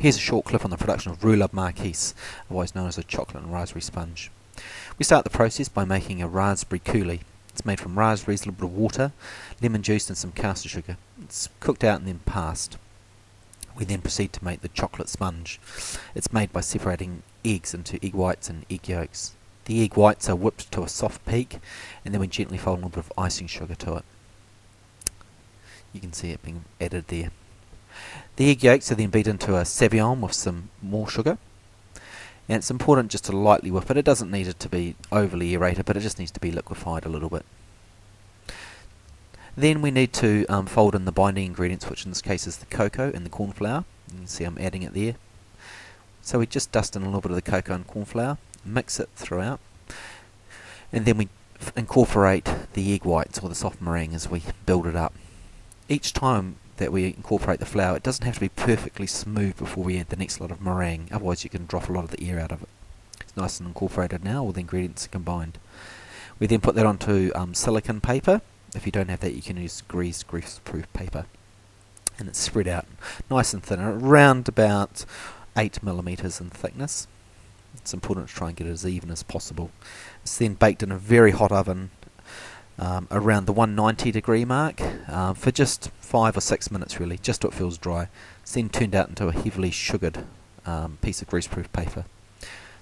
Here's a short clip on the production of roulade marquise, otherwise known as a chocolate and raspberry sponge. We start the process by making a raspberry coulis. It's made from raspberries, a little bit of water, lemon juice and some caster sugar. It's cooked out and then passed. We then proceed to make the chocolate sponge. It's made by separating eggs into egg whites and egg yolks. The egg whites are whipped to a soft peak, and then we gently fold a little bit of icing sugar to it. You can see it being added there. The egg yolks are then beaten to a savion with some more sugar. And it's important just to lightly whip it. It doesn't need it to be overly aerated, but it just needs to be liquefied a little bit. Then we need to fold in the binding ingredients, which in this case is the cocoa and the corn flour. You can see I'm adding it there. So we just dust in a little bit of the cocoa and corn flour, mix it throughout, and then we incorporate the egg whites or the soft meringue as we build it up. Each time that we incorporate the flour, it doesn't have to be perfectly smooth before we add the next lot of meringue, otherwise you can drop a lot of the air out of it. It's nice and incorporated now, all the ingredients are combined. We then put that onto silicone paper. If you don't have that, you can use grease-proof paper. And it's spread out nice and thin, around about 8mm in thickness. It's important to try and get it as even as possible. It's then baked in a very hot oven around the 190 degree mark for just 5 or 6 minutes really, just so it feels dry. It's then turned out into a heavily sugared piece of greaseproof paper.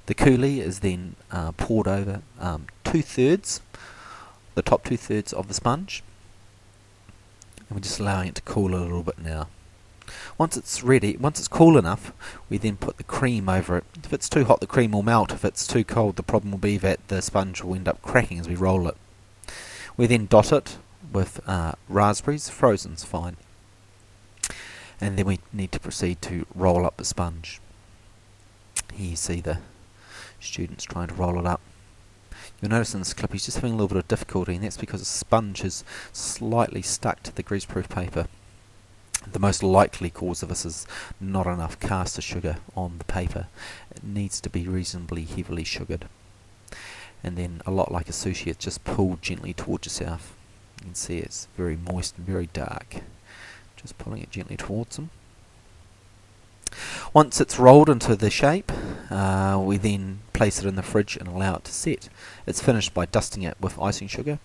The coulis is then poured over the top 2/3 of the sponge, and we're just allowing it to cool a little bit now. Once it's ready, once it's cool enough, we then put the cream over it. If it's too hot, the cream will melt. If it's too cold, the problem will be that the sponge will end up cracking as we roll it. We then dot it with raspberries, frozen's fine. And then we need to proceed to roll up the sponge. Here you see the students trying to roll it up. You'll notice in this clip he's just having a little bit of difficulty, and that's because the sponge is slightly stuck to the greaseproof paper. The most likely cause of this is not enough caster sugar on the paper. It needs to be reasonably heavily sugared. And then, a lot like a sushi, it's just pulled gently towards yourself. You can see it's very moist and very dark. Just pulling it gently towards them. Once it's rolled into the shape, we then place it in the fridge and allow it to set. It's finished by dusting it with icing sugar,